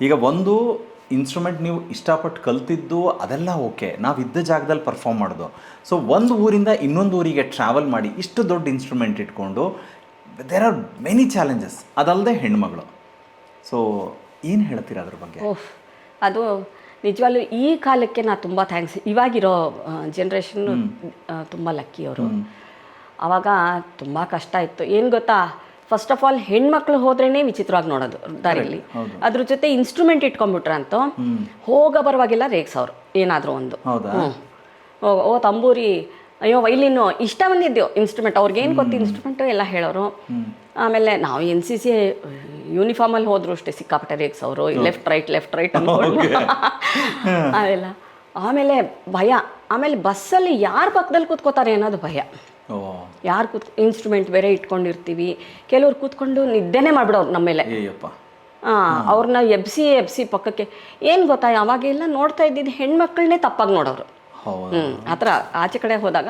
ಈಗ ಒಂದು ಇನ್ಸ್ಟ್ರೂಮೆಂಟ್ ನೀವು ಇಷ್ಟಪಟ್ಟು ಕಲ್ತಿದ್ದು ಅದೆಲ್ಲ ಓಕೆ, ನಾವು ಇದ್ದ ಜಾಗದಲ್ಲಿ ಪರ್ಫಾರ್ಮ್ ಮಾಡೋದು. ಸೊ ಒಂದು ಊರಿಂದ ಇನ್ನೊಂದು ಊರಿಗೆ ಟ್ರಾವೆಲ್ ಮಾಡಿ ಇಷ್ಟು ದೊಡ್ಡ ಇನ್ಸ್ಟ್ರೂಮೆಂಟ್ ಇಟ್ಕೊಂಡು ದೇರ್ ಆರ್ ಮೆನಿ ಚಾಲೆಂಜಸ್. ಅದಲ್ಲದೆ ಹೆಣ್ಮಗಳು. ಸೊ ಏನು ಹೇಳ್ತೀರಾ ಅದ್ರ ಬಗ್ಗೆ? ಅದು ನಿಜವಾಗ್ಲೂ ಈ ಕಾಲಕ್ಕೆ ನಾ ತುಂಬ ಥ್ಯಾಂಕ್ಸ್. ಇವಾಗಿರೋ ಜನ್ರೇಷನ್ನು ತುಂಬ ಲಕ್ಕಿ ಅವರು. ಆವಾಗ ತುಂಬ ಕಷ್ಟ ಇತ್ತು. ಏನು ಗೊತ್ತಾ, ಫಸ್ಟ್ ಆಫ್ ಆಲ್ ಹೆಣ್ಮಕ್ಳು ಹೋದ್ರೇ ವಿಚಿತ್ರವಾಗಿ ನೋಡೋದು ದಾರಿಯಲ್ಲಿ. ಅದ್ರ ಜೊತೆ ಇನ್ಸ್ಟ್ರೂಮೆಂಟ್ ಇಟ್ಕೊಂಡ್ಬಿಟ್ರಂತೂ ಹೋಗ ಬರುವಾಗಿಲ್ಲ ರೇಗ್ಸವ್ರು ಏನಾದರೂ ಒಂದು. ಓ ತಂಬೂರಿ, ಅಯ್ಯೋ ವೈಲಿನ್ನು, ಇಷ್ಟ ಬಂದಿದ್ದೆವು ಇನ್ಸ್ಟ್ರೂಮೆಂಟ್. ಅವ್ರಿಗೇನು ಗೊತ್ತು ಇನ್ಸ್ಟ್ರೂಮೆಂಟು ಎಲ್ಲ ಹೇಳೋರು. ಆಮೇಲೆ ನಾವು NCC ಯೂನಿಫಾರ್ಮಲ್ಲಿ ಹೋದ್ರು ಅಷ್ಟೇ ಸಿಕ್ಕಾಪಟ್ಟೆ ರೇಗ್ಸವ್ರು, ಲೆಫ್ಟ್ ರೈಟ್ ಅಂದ್ಕೊಂಡು ಅವೆಲ್ಲ. ಆಮೇಲೆ ಭಯ. ಆಮೇಲೆ ಬಸ್ಸಲ್ಲಿ ಯಾರು ಪಕ್ಕದಲ್ಲಿ ಕೂತ್ಕೋತಾರೆ ಅನ್ನೋದು ಭಯ. ಯಾರು ಇನ್ಸ್ಟ್ರೂಮೆಂಟ್ ಬೇರೆ ಇಟ್ಕೊಂಡಿರ್ತೀವಿ. ಕೆಲವ್ರು ಕೂತ್ಕೊಂಡು ನಿದ್ದೆನೇ ಮಾಡ್ಬಿಡೋರು ನಮ್ಮ ಮೇಲೆ. ಅವ್ರನ್ನ ಎಬ್ಸಿ ಪಕ್ಕಕ್ಕೆ. ಏನು ಗೊತ್ತಾ, ಅವಾಗೆಲ್ಲ ನೋಡ್ತಾ ಇದ್ದಿದ್ದು ಹೆಣ್ಮಕ್ಳನ್ನೇ ತಪ್ಪಾಗಿ ನೋಡೋರು. ಆ ಥರ ಆಚೆ ಕಡೆ ಹೋದಾಗ.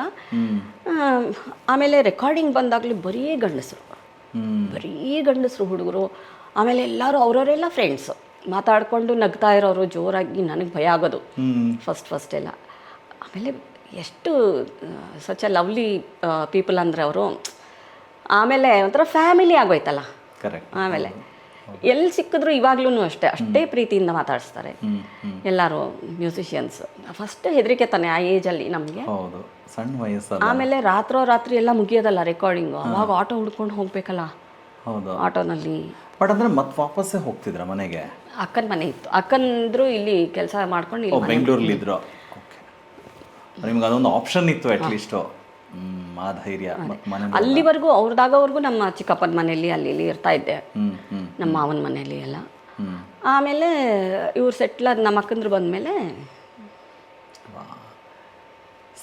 ಆಮೇಲೆ ರೆಕಾರ್ಡಿಂಗ್ ಬಂದಾಗಲೂ ಬರೀ ಗಂಡಸರು ಹುಡುಗರು. ಆಮೇಲೆ ಎಲ್ಲರೂ ಅವರವರೆಲ್ಲ ಫ್ರೆಂಡ್ಸು ಮಾತಾಡಿಕೊಂಡು ನಗ್ತಾ ಇರೋರು ಜೋರಾಗಿ. ನನಗೆ ಭಯ ಆಗೋದು ಫಸ್ಟ್ ಎಲ್ಲ. ಆಮೇಲೆ ಎಷ್ಟು ಸಚ್ ಅ ಲವ್ಲಿ ಪೀಪಲ್ ಅಂದರೆ ಅವರು. ಆಮೇಲೆ ಒಂಥರ ಫ್ಯಾಮಿಲಿ ಆಗೋಯ್ತಲ್ಲ. ಆಮೇಲೆ ಎಲ್ಲಿ ಸಿಕ್ಕಿದ್ರು ಇವಾಗ್ಲೂ ಅಷ್ಟೇ ಪ್ರೀತಿಯಿಂದ ಮಾತಾಡಿಸ್ತಾರೆ ಎಲ್ಲರೂ ಮ್ಯೂಸಿಷಿಯನ್ಸ್. ಫಸ್ಟ್ ಹೆದರಿಕೆ ತಾನೆ ಆ ಏಜಲ್ಲಿ ನಮಗೆ, ಸಣ್ಣ ವಯಸ್ಸು. ಆಮೇಲೆ ರಾತ್ರಿ ಎಲ್ಲ ಮುಗಿಯೋದಲ್ಲ ರೆಕಾರ್ಡಿಂಗು. ಅವಾಗ ಆಟೋ ಹುಡ್ಕೊಂಡು ಹೋಗ್ಬೇಕಲ್ಲ ಆಟೋನಲ್ಲಿ. ಬಟ್ ಅಂದರೆ ಮತ್ತೆ ವಾಪಸ್ಸೇ ಹೋಗ್ತಿದ್ರ ಮನೆಗೆ? ಅಕ್ಕನ ಮನೆ ಇತ್ತು. ಅಕ್ಕಂದ್ರು ಇಲ್ಲಿ ಕೆಲಸ ಮಾಡ್ಕೊಂಡು ಇಲ್ಲಿ ಬೆಂಗಳೂರಲ್ಲಿ ಇದ್ರು. ನಿಮ್ಗೆ ಅದೊಂದು ಆಪ್ಷನ್ ಇತ್ತು ಅಟ್ಲೀಸ್ಟು. ಆ ಧೈರ್ಯ. ಅಲ್ಲಿವರೆಗೂ ಅವ್ರದಾಗವರೆಗೂ ನಮ್ಮ ಚಿಕ್ಕಪ್ಪನ ಮನೆಯಲ್ಲಿ ಅಲ್ಲಿ ಇರ್ತಾ ಇದ್ದೆ, ನಮ್ಮ ಮಾವನ ಮನೆಯಲ್ಲಿ ಎಲ್ಲ. ಆಮೇಲೆ ಇವ್ರು ಸೆಟ್ಲ್ ನಮ್ಮ ಅಕ್ಕಂದ್ರು ಬಂದಮೇಲೆ.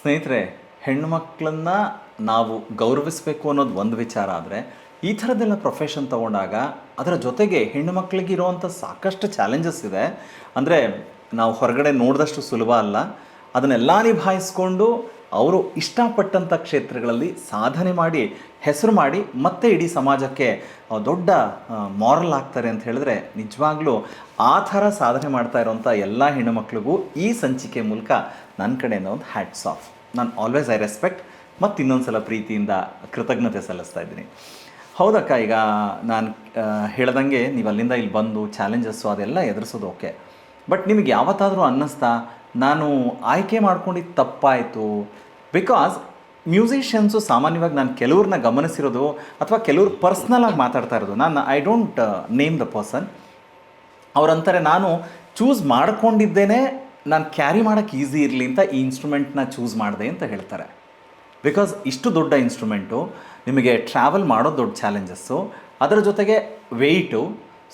ಸ್ನೇಹಿತರೆ, ಹೆಣ್ಣುಮಕ್ಕಳನ್ನ ನಾವು ಗೌರವಿಸಬೇಕು ಅನ್ನೋದು ಒಂದು ವಿಚಾರ. ಆದರೆ ಈ ಥರದ್ದೆಲ್ಲ ಪ್ರೊಫೆಷನ್ ತೊಗೊಂಡಾಗ ಅದರ ಜೊತೆಗೆ ಹೆಣ್ಣು ಮಕ್ಕಳಿಗೆ ಇರುವಂಥ ಸಾಕಷ್ಟು ಚಾಲೆಂಜಸ್ ಇದೆ. ಅಂದರೆ ನಾವು ಹೊರಗಡೆ ನೋಡಿದಷ್ಟು ಸುಲಭ ಅಲ್ಲ. ಅದನ್ನೆಲ್ಲ ನಿಭಾಯಿಸ್ಕೊಂಡು ಅವರು ಇಷ್ಟಪಟ್ಟಂಥ ಕ್ಷೇತ್ರಗಳಲ್ಲಿ ಸಾಧನೆ ಮಾಡಿ ಹೆಸರು ಮಾಡಿ ಮತ್ತೆ ಇಡೀ ಸಮಾಜಕ್ಕೆ ದೊಡ್ಡ ಮಾರಲ್ ಆಗ್ತಾರೆ ಅಂತ ಹೇಳಿದ್ರೆ, ನಿಜವಾಗ್ಲೂ ಆ ಥರ ಸಾಧನೆ ಮಾಡ್ತಾ ಇರೋವಂಥ ಎಲ್ಲ ಹೆಣ್ಣುಮಕ್ಳಿಗೂ ಈ ಸಂಚಿಕೆ ಮೂಲಕ ನನ್ನ ಕಡೆಯಿಂದ ಒಂದು ಹ್ಯಾಟ್ಸ್ ಆಫ್. ನಾನು ಆಲ್ವೇಸ್ ಐ ರೆಸ್ಪೆಕ್ಟ್ ಮತ್ತು ಇನ್ನೊಂದು ಸಲ ಪ್ರೀತಿಯಿಂದ ಕೃತಜ್ಞತೆ ಸಲ್ಲಿಸ್ತಾ ಇದ್ದೀನಿ. ಹೌದಕ್ಕ, ಈಗ ನಾನು ಹೇಳ್ದಂಗೆ ನೀವು ಅಲ್ಲಿಂದ ಇಲ್ಲಿ ಬಂದು ಚಾಲೆಂಜಸ್ಸು ಅದೆಲ್ಲ ಎದುರಿಸೋದು ಓಕೆ. ಬಟ್ ನಿಮಗೆ ಯಾವತ್ತಾದರೂ ಅನ್ನಿಸ್ತಾ ನಾನು ಆಯ್ಕೆ ಮಾಡ್ಕೊಂಡಿದ್ದು ತಪ್ಪಾಯಿತು? ಬಿಕಾಸ್ ಮ್ಯೂಸಿಷಿಯನ್ಸು ಸಾಮಾನ್ಯವಾಗಿ ನಾನು ಕೆಲವ್ರನ್ನ ಗಮನಿಸಿರೋದು ಅಥವಾ ಕೆಲವ್ರು ಪರ್ಸ್ನಲಾಗಿ ಮಾತಾಡ್ತಾ ಇರೋದು. I don't name the person. ಅವ್ರಂತಾರೆ, ನಾನು ಚೂಸ್ ಮಾಡ್ಕೊಂಡಿದ್ದೇನೆ, ನಾನು ಕ್ಯಾರಿ ಮಾಡೋಕ್ಕೆ ಈಸಿ ಇರಲಿ ಅಂತ ಈ ಇನ್ಸ್ಟ್ರೂಮೆಂಟ್ನ ಚೂಸ್ ಮಾಡಿದೆ ಅಂತ ಹೇಳ್ತಾರೆ. ಬಿಕಾಸ್ ಇಷ್ಟು ದೊಡ್ಡ ಇನ್ಸ್ಟ್ರೂಮೆಂಟು, ನಿಮಗೆ ಟ್ರಾವೆಲ್ ಮಾಡೋದು ದೊಡ್ಡ ಚಾಲೆಂಜಸ್ಸು, ಅದರ ಜೊತೆಗೆ ವೆಯ್ಟು.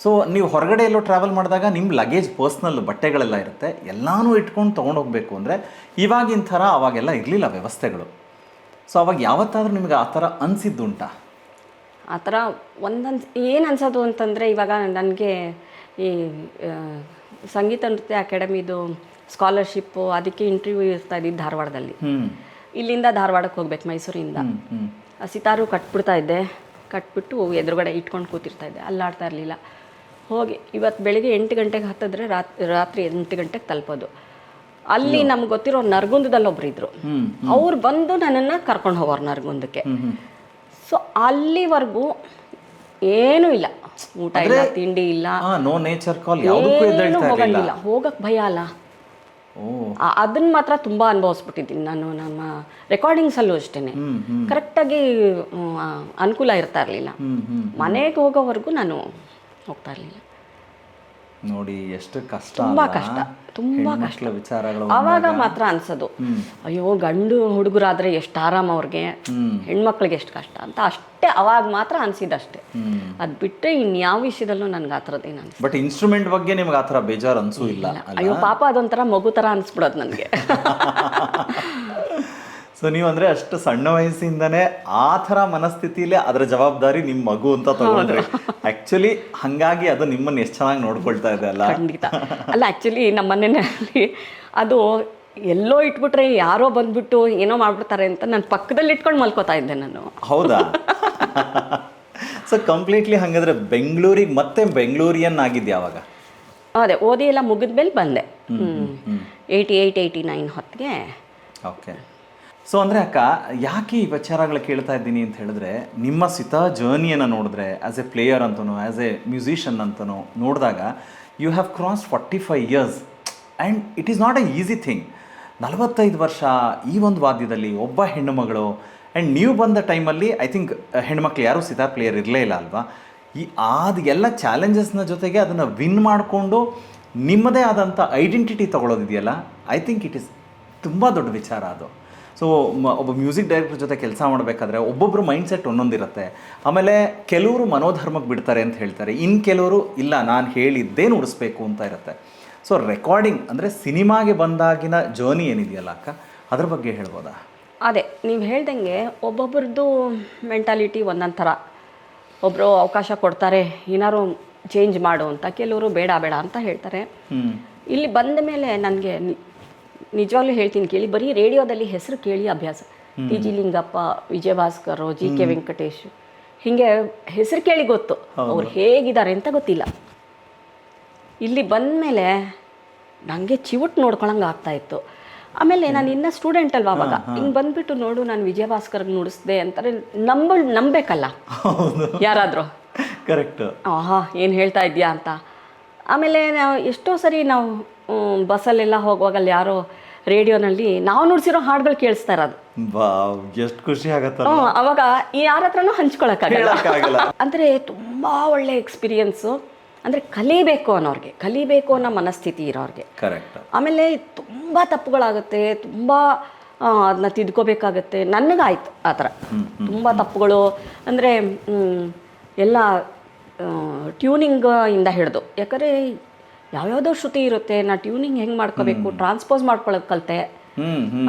ಸೊ ನೀವು ಹೊರಗಡೆ ಎಲ್ಲೋ ಟ್ರಾವೆಲ್ ಮಾಡಿದಾಗ ನಿಮ್ಮ ಲಗೇಜ್ ಪರ್ಸ್ನಲ್ ಬಟ್ಟೆಗಳೆಲ್ಲ ಇರುತ್ತೆ, ಎಲ್ಲನೂ ಇಟ್ಕೊಂಡು ತೊಗೊಂಡೋಗ್ಬೇಕು ಅಂದರೆ ಇವಾಗಿನ ಥರ ಅವಾಗೆಲ್ಲ ಇರಲಿಲ್ಲ ವ್ಯವಸ್ಥೆಗಳು. ಸೊ ಅವಾಗ ಯಾವತ್ತಾದರೂ ನಿಮಗೆ ಆ ಥರ ಅನಿಸಿದ್ದುಂಟಾ? ಆ ಥರ ಏನು ಅನ್ಸೋದು ಅಂತಂದರೆ, ಇವಾಗ ನನಗೆ ಈ ಸಂಗೀತ ನೃತ್ಯ ಅಕಾಡೆಮಿದು ಸ್ಕಾಲರ್ಶಿಪ್ಪು ಅದಕ್ಕೆ ಇಂಟರ್ವ್ಯೂ ಇರ್ತಾ ಇದ್ದಿದ್ದು ಧಾರವಾಡದಲ್ಲಿ. ಇಲ್ಲಿಂದ ಧಾರವಾಡಕ್ಕೆ ಹೋಗ್ಬೇಕು ಮೈಸೂರಿಂದ. ಸಿತಾರು ಕಟ್ಬಿಡ್ತಾ ಇದ್ದೆ. ಕಟ್ಬಿಟ್ಟು ಎದುರುಗಡೆ ಇಟ್ಕೊಂಡು ಕೂತಿರ್ತಾ ಇದ್ದೆ, ಅಲ್ಲಾಡ್ತಾ ಇರಲಿಲ್ಲ. ಹೋಗಿ ಇವತ್ತು ಬೆಳಿಗ್ಗೆ 8 ಗಂಟೆಗೆ ಹತ್ತಿದ್ರೆ ರಾತ್ರಿ 8 ಗಂಟೆಗೆ ತಲುಪೋದು. ಅಲ್ಲಿ ನಮ್ಗೆ ಗೊತ್ತಿರೋ ನರಗುಂದದಲ್ಲಿ ಒಬ್ರು ಇದ್ರು. ಅವ್ರು ಬಂದು ನನ್ನನ್ನು ಕರ್ಕೊಂಡು ಹೋಗೋರು ನರಗುಂದಕ್ಕೆ. ಸೊ ಅಲ್ಲಿವರೆಗೂ ಏನೂ ಇಲ್ಲ, ಊಟ ಇಲ್ಲ, ತಿಂಡಿ ಇಲ್ಲ, ಹೋಗಂಗಿಲ್ಲ. ಹೋಗಕ್ಕೆ ಭಯ ಅಲ್ಲ. ಅದನ್ನ ಮಾತ್ರ ತುಂಬ ಅನುಭವಿಸ್ಬಿಟ್ಟಿದ್ದೀನಿ ನಾನು. ನಮ್ಮ ರೆಕಾರ್ಡಿಂಗ್ಸಲ್ಲೂ ಅಷ್ಟೇ ಕರೆಕ್ಟಾಗಿ ಅನುಕೂಲ ಇರ್ತಾ ಇರಲಿಲ್ಲ. ಮನೆಗೆ ಹೋಗೋವರೆಗೂ ನಾನು ಹೋಗ್ತಾ ಇರಲಿಲ್ಲ. ನೋಡಿ ಎಷ್ಟು ಕಷ್ಟ, ತುಂಬ ಕಷ್ಟ ವಿಚಾರಗಳು. ಆವಾಗ ಮಾತ್ರ ಅನ್ಸೋದು, ಅಯ್ಯೋ ಗಂಡು ಹುಡುಗರಾದ್ರೆ ಎಷ್ಟು ಆರಾಮ ಅವ್ರಿಗೆ, ಹೆಣ್ಮಕ್ಳಿಗೆ ಎಷ್ಟು ಕಷ್ಟ ಅಂತ. ಅಷ್ಟೇ ಅವಾಗ ಮಾತ್ರ ಅನ್ಸಿದ್ದಷ್ಟೇ. ಅದು ಬಿಟ್ಟರೆ ಇನ್ಯಾವ ವಿಷಯದಲ್ಲೂ ನನಗೆ ಆ ಥರದ್ದೇನು ಅನ್ಸ. ಬಟ್ ಇನ್ಸ್ಟ್ರೂಮೆಂಟ್ ಬಗ್ಗೆ ನಿಮ್ಗೆ ಆ ಥರ ಬೇಜಾರು ಅನ್ಸೂ ಇಲ್ಲ? ಅಯ್ಯೋ ಪಾಪ, ಅದೊಂಥರ ಮಗು ಥರ ಅನ್ಸ್ಬಿಡೋದು ನನಗೆ. ಸೊ ನೀವು ಅಂದರೆ ಅಷ್ಟು ಸಣ್ಣ ವಯಸ್ಸಿಂದನೇ ಆ ಥರ ಮನಸ್ಥಿತಿಲೇ ಅದರ ಜವಾಬ್ದಾರಿ ನಿಮ್ಮ ಮಗು ಅಂತ ತಗೊಂಡ್ರಿ. ಆ್ಯಕ್ಚುಲಿ ಹಾಗಾಗಿ ಅದು ನಿಮ್ಮನ್ನು ಎಷ್ಟು ಚೆನ್ನಾಗಿ ನೋಡ್ಕೊಳ್ತಾ ಇದೆ ಅಲ್ಲ? ಖಂಡಿತ ಅಲ್ಲ. ಆ್ಯಕ್ಚುಲಿ ನಮ್ಮ ಮನೆಯಲ್ಲಿ ಅದು ಎಲ್ಲೋ ಇಟ್ಬಿಟ್ರೆ ಯಾರೋ ಬಂದ್ಬಿಟ್ಟು ಏನೋ ಮಾಡ್ಬಿಡ್ತಾರೆ ಅಂತ ನಾನು ಪಕ್ಕದಲ್ಲಿ ಇಟ್ಕೊಂಡು ಮಲ್ಕೋತಾ ಇದ್ದೆ ನಾನು. ಹೌದಾ? ಸೊ ಕಂಪ್ಲೀಟ್ಲಿ ಹಾಗಾದ್ರೆ ಬೆಂಗಳೂರಿಗೆ ಮತ್ತೆ ಬೆಂಗಳೂರಿಯನ್ ಆಗಿದ್ದೆ ಯಾವಾಗ? ಅದೇ ಓದಿ ಎಲ್ಲ ಮುಗಿದ್ಮೇಲೆ ಬಂದೆ 88 89 ಹೊತ್ತಿಗೆ. ಓಕೆ. ಸೊ ಅಂದರೆ ಅಕ್ಕ, ಯಾಕೆ ಈ ವಿಚಾರಗಳು ಕೇಳ್ತಾ ಇದ್ದೀನಿ ಅಂತ ಹೇಳಿದ್ರೆ, ನಿಮ್ಮ ಸಿತಾ ಜರ್ನಿಯನ್ನು ನೋಡಿದ್ರೆ ಆ್ಯಸ್ ಎ ಪ್ಲೇಯರ್ ಅಂತನೋ ಆ್ಯಸ್ ಎ ಮ್ಯೂಸಿಷಿಯನ್ ಅಂತನೋ ನೋಡಿದಾಗ you have cross 45 years and it is not a easy thing. 45 ವರ್ಷ ಈ ಒಂದು ವಾದ್ಯದಲ್ಲಿ ಒಬ್ಬ ಹೆಣ್ಣುಮಗಳು, ಆ್ಯಂಡ್ ನೀವು ಬಂದ ಟೈಮಲ್ಲಿ ಐ ಥಿಂಕ್ ಹೆಣ್ಮಕ್ಳು ಯಾರೂ ಸಿತಾರ್ ಪ್ಲೇಯರ್ ಇರಲೇ ಇಲ್ಲ ಅಲ್ವಾ? ಅದು ಎಲ್ಲ ಚಾಲೆಂಜಸ್ನ ಜೊತೆಗೆ ಅದನ್ನು ವಿನ್ ಮಾಡಿಕೊಂಡು ನಿಮ್ಮದೇ ಆದಂಥ ಐಡೆಂಟಿಟಿ ತೊಗೊಳೋದಿದೆಯಲ್ಲ, ಐ ಥಿಂಕ್ ಇಟ್ ಈಸ್ ತುಂಬ ದೊಡ್ಡ ವಿಚಾರ ಅದು. ಸೊ ಒಬ್ಬ ಮ್ಯೂಸಿಕ್ ಡೈರೆಕ್ಟರ್ ಜೊತೆ ಕೆಲಸ ಮಾಡಬೇಕಾದ್ರೆ ಒಬ್ಬೊಬ್ಬರು ಮೈಂಡ್ಸೆಟ್ ಒಂದೊಂದಿರುತ್ತೆ. ಆಮೇಲೆ ಕೆಲವರು ಮನೋಧರ್ಮಕ್ಕೆ ಬಿಡ್ತಾರೆ ಅಂತ ಹೇಳ್ತಾರೆ, ಇನ್ನು ಕೆಲವರು ಇಲ್ಲ ನಾನು ಹೇಳಿದ್ದೇ ನುಡಿಸ್ಬೇಕು ಅಂತ ಇರುತ್ತೆ. ಸೊ ರೆಕಾರ್ಡಿಂಗ್ ಅಂದರೆ ಸಿನಿಮಾಗೆ ಬಂದಾಗಿನ ಜರ್ನಿ ಏನಿದೆಯಲ್ಲ ಅಕ್ಕ, ಅದ್ರ ಬಗ್ಗೆ ಹೇಳ್ಬೋದಾ? ಅದೇ ನೀವು ಹೇಳ್ದಂಗೆ ಒಬ್ಬೊಬ್ರದ್ದು ಮೆಂಟಾಲಿಟಿ ಒಂದೊಂದು ಥರ. ಒಬ್ಬರು ಅವಕಾಶ ಕೊಡ್ತಾರೆ ಏನಾದ್ರು ಚೇಂಜ್ ಮಾಡು ಅಂತ, ಕೆಲವರು ಬೇಡ ಬೇಡ ಅಂತ ಹೇಳ್ತಾರೆ. ಇಲ್ಲಿ ಬಂದ ಮೇಲೆ ನನಗೆ ನಿಜವಾಗ್ಲೂ ಹೇಳ್ತೀನಿ ಕೇಳಿ, ಬರೀ ರೇಡಿಯೋದಲ್ಲಿ ಹೆಸರು ಕೇಳಿ ಅಭ್ಯಾಸ. T G Lingappa, Vijayabhaskar, G K Venkatesh, ಹೀಗೆ ಹೆಸರು ಕೇಳಿ ಗೊತ್ತು, ಅವ್ರು ಹೇಗಿದ್ದಾರೆ ಅಂತ ಗೊತ್ತಿಲ್ಲ. ಇಲ್ಲಿ ಬಂದ ಮೇಲೆ ನನಗೆ ಚಿವುಟ್ ನೋಡ್ಕೊಳಂಗೆ ಆಗ್ತಾಯಿತ್ತು. ಆಮೇಲೆ ನಾನು ಇನ್ನೂ ಸ್ಟೂಡೆಂಟ್ ಅಲ್ವಾ ಅವಾಗ, ಹಿಂಗೆ ಬಂದುಬಿಟ್ಟು ನೋಡು ನಾನು ವಿಜಯಭಾಸ್ಕರ್ಗೆ ನುಡಿಸ್ದೆ ಅಂತಾರೆ, ನಂಬೇಕಲ್ಲ ಯಾರಾದರೂ. ಕರೆಕ್ಟ್. ಆಹಾ ಏನು ಹೇಳ್ತಾ ಇದೆಯಾ ಅಂತ. ಆಮೇಲೆ ನಾವು ಎಷ್ಟೋ ಸರಿ ನಾವು ಬಸ್ಸಲ್ಲೆಲ್ಲ ಹೋಗುವಾಗಲ್ಲಿ ಯಾರೋ ರೇಡಿಯೋನಲ್ಲಿ ನಾವು ನುಡಿಸಿರೋ ಹಾಡುಗಳು ಕೇಳಿಸ್ತಾ ಇರೋದು. ಎಷ್ಟು ಖುಷಿ ಆಗತ್ತೆ. ಅವಾಗ ಯಾರ ಹತ್ರನೂ ಹಂಚ್ಕೊಳಕ್ಕಾಗಲ್ಲ. ಅಂದರೆ ತುಂಬ ಒಳ್ಳೆ ಎಕ್ಸ್ಪೀರಿಯನ್ಸು. ಅಂದರೆ ಕಲಿಬೇಕು ಅನ್ನೋ ಮನಸ್ಥಿತಿ ಇರೋರಿಗೆ. ಕರೆಕ್ಟ್. ಆಮೇಲೆ ತುಂಬ ತಪ್ಪುಗಳಾಗುತ್ತೆ, ತುಂಬ ಅದನ್ನ ತಿದ್ಕೋಬೇಕಾಗತ್ತೆ. ನನಗಾಯ್ತು ಆ ಥರ ತುಂಬ ತಪ್ಪುಗಳು. ಅಂದರೆ ಎಲ್ಲ ಟ್ಯೂನಿಂಗ್ ಇಂದ ಹಿಡಿದು, ಯಾಕಂದರೆ ಯಾವ್ಯಾವುದೋ ಶ್ರುತಿ ಇರುತ್ತೆ, ನಾ ಟ್ಯೂನಿಂಗ್ ಹೆಂಗೆ ಮಾಡ್ಕೋಬೇಕು, ಟ್ರಾನ್ಸ್ಪೋಸ್ ಮಾಡ್ಕೊಳ್ಳೋದು ಕಲಿತೆ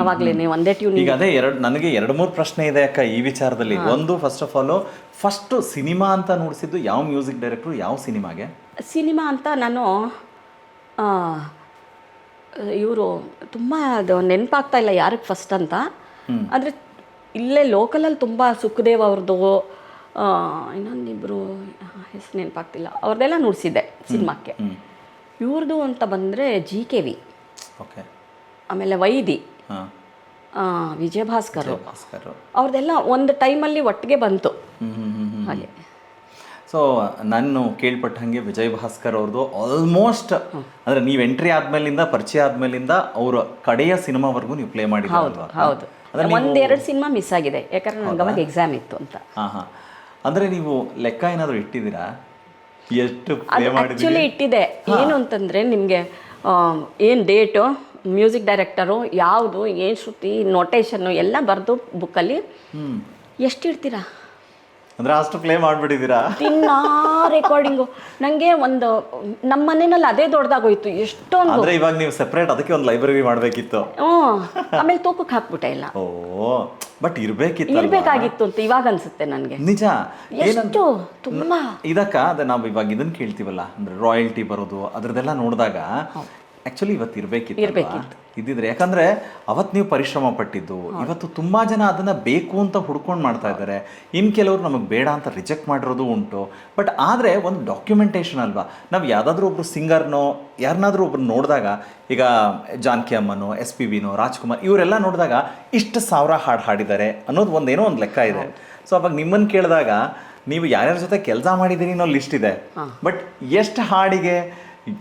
ಅವಾಗಲೇ ಒಂದೇ ಟ್ಯೂನಿಂಗ್. ಈಗ ಅದೇ ನನಗೆ 2-3 ಪ್ರಶ್ನೆ ಇದೆ ಅಕ್ಕ ಈ ವಿಚಾರದಲ್ಲಿ. ಒಂದು, first of all, first cinema ಅಂತ ನೋಡಿಸಿದ್ದು ಯಾವ ಮ್ಯೂಸಿಕ್ ಡೈರೆಕ್ಟ್ರು, ಯಾವ ಸಿನಿಮಾಗೆ? ಸಿನಿಮಾ ಅಂತ ನಾನು ಇವರು ತುಂಬ ಅದು ನೆನಪಾಗ್ತಾ ಇಲ್ಲ ಯಾರಿಗೆ ಫಸ್ಟ್ ಅಂತ. ಆದರೆ ಇಲ್ಲೇ ಲೋಕಲಲ್ಲಿ ತುಂಬ ಸುಖದೇವ್ ಅವ್ರದ್ದು, ಇನ್ನೊಂದಿಬ್ಬರು ಹೆಸರು ನೆನಪಾಗ್ತಿಲ್ಲ, ಅವ್ರದ್ದೆಲ್ಲ ನುಡಿಸಿದ್ದೆ ಸಿನಿಮಾಕ್ಕೆ. ಇವ್ರದ್ದು ಅಂತ ಬಂದರೆ GKV, ಓಕೆ, ಆಮೇಲೆ ವೈದಿ, ವಿಜಯಭಾಸ್ಕರ್, ಅವ್ರದ್ದೆಲ್ಲ ಒಂದು ಟೈಮಲ್ಲಿ ಒಟ್ಟಿಗೆ ಬಂತು ಹಾಗೆ. ಸೊ ನಾನು ಕೇಳ್ಪಟ್ಟ ಹಾಗೆ ವಿಜಯಭಾಸ್ಕರ್ ಅವ್ರದ್ದು ಆಲ್ಮೋಸ್ಟ್ ಅಂದರೆ ನೀವು ಎಂಟ್ರಿ ಆದ್ಮೇಲಿಂದ, ಪರಿಚಯ ಆದ್ಮೇಲಿಂದ ಅವರ ಕಡೆಯ ಸಿನಿಮಾವರೆಗೂ ನೀವು ಪ್ಲೇ ಮಾಡಿದ್ದೀರಾ? ಹೌದು. 1-2 ಸಿನಿಮಾ ಮಿಸ್ ಆಗಿದೆ, ಯಾಕಂದ್ರೆ ನನಗೆ ಅವಾಗ ಎಕ್ಸಾಮ್ ಇತ್ತು ಅಂತ. ಹಾಂ. ಅಂದರೆ ನೀವು ಲೆಕ್ಕ ಏನಾದರೂ ಇಟ್ಟಿದ್ದೀರಾ ಎಷ್ಟು ಪ್ಲೇ ಮಾಡಿದ್ದೀರಿ? ಆ್ಯಕ್ಚುಲಿ ಇಟ್ಟಿದೆ. ಏನು ಅಂತಂದರೆ ನಿಮಗೆ ಏನು ಡೇಟು, ಮ್ಯೂಸಿಕ್ ಡೈರೆಕ್ಟರು, ಯಾವುದು, ಏನು ಶ್ರುತಿ, ನೋಟೇಷನ್ನು ಎಲ್ಲ ಬರೆದು ಬುಕ್ಕಲ್ಲಿ ಎಷ್ಟು ಇಡ್ತೀರಾ ಅಂದರೆ ಅಷ್ಟು ಪ್ಲೇ ಮಾಡಿಬಿಟ್ಟಿದ್ದೀರಾ? ದಿನ ರೆಕಾರ್ಡಿಂಗು. ನನಗೆ ಒಂದು ನಮ್ಮ ಮನೆಯಲ್ಲಿ ಅದೇ ದೊಡ್ಡದಾಗೋಯ್ತು ಎಷ್ಟೊಂದು. ಅಂದರೆ ಇವಾಗ ನೀವು ಸೆಪ್ರೇಟ್ ಅದಕ್ಕೆ ಒಂದು ಲೈಬ್ರರಿ ಮಾಡಬೇಕಿತ್ತು. ಆಮೇಲೆ ತೂಕಕ್ಕೆ ಹಾಕ್ಬಿಟ್ಟೆ ಇಲ್ಲ. ಓ, ಬಟ್ ಇರಬೇಕಾಗಿತ್ತು ಅಂತ ಇವಾಗ ಅನ್ಸುತ್ತೆ ನನಗೆ. ನಿಜ. ಎಷ್ಟು ತುಂಬ ಇದಕ್ಕ ಅದೇ ನಾವು ಇವಾಗ ಇದನ್ನು ಕೇಳ್ತೀವಲ್ಲ, ಅಂದರೆ ರಾಯಲ್ಟಿ ಬರೋದು ಅದರದೆಲ್ಲ ನೋಡಿದಾಗ ಆ್ಯಕ್ಚುಲಿ ಇವತ್ತು ಇರಬೇಕಿತ್ತು ಇದ್ದಿದ್ರೆ. ಯಾಕಂದರೆ ಅವತ್ತು ನೀವು ಪರಿಶ್ರಮ ಪಟ್ಟಿದ್ದು, ಇವತ್ತು ತುಂಬ ಜನ ಅದನ್ನು ಬೇಕು ಅಂತ ಹುಡ್ಕೊಂಡು ಮಾಡ್ತಾ ಇದ್ದಾರೆ. ಇನ್ನು ಕೆಲವರು ನಮಗೆ ಬೇಡ ಅಂತ ರಿಜೆಕ್ಟ್ ಮಾಡಿರೋದು ಉಂಟು. ಬಟ್ ಆದರೆ ಒಂದು ಡಾಕ್ಯುಮೆಂಟೇಷನ್ ಅಲ್ವಾ, ನಾವು ಯಾವುದಾದ್ರೂ ಒಬ್ಬರು ಸಿಂಗರ್ನೋ ಯಾರನ್ನಾದ್ರೂ ಒಬ್ರು ನೋಡಿದಾಗ, ಈಗ ಜಾನಕಿ ಅಮ್ಮನೋ, SPBನೋ, ರಾಜ್ಕುಮಾರ್ ಇವರೆಲ್ಲ ನೋಡಿದಾಗ ಇಷ್ಟು 1000 ಹಾಡು ಹಾಡಿದ್ದಾರೆ ಅನ್ನೋದು ಒಂದೇನೋ ಒಂದು ಲೆಕ್ಕ ಇದೆ. ಸೊ ಅವಾಗ ನಿಮ್ಮನ್ನು ಕೇಳಿದಾಗ ನೀವು ಯಾರ್ಯಾರ ಜೊತೆ ಕೆಲಸ ಮಾಡಿದ್ದೀರಿ ಅನ್ನೋ ಲಿಸ್ಟ್ ಇದೆ, ಬಟ್ ಎಷ್ಟು ಹಾಡಿಗೆ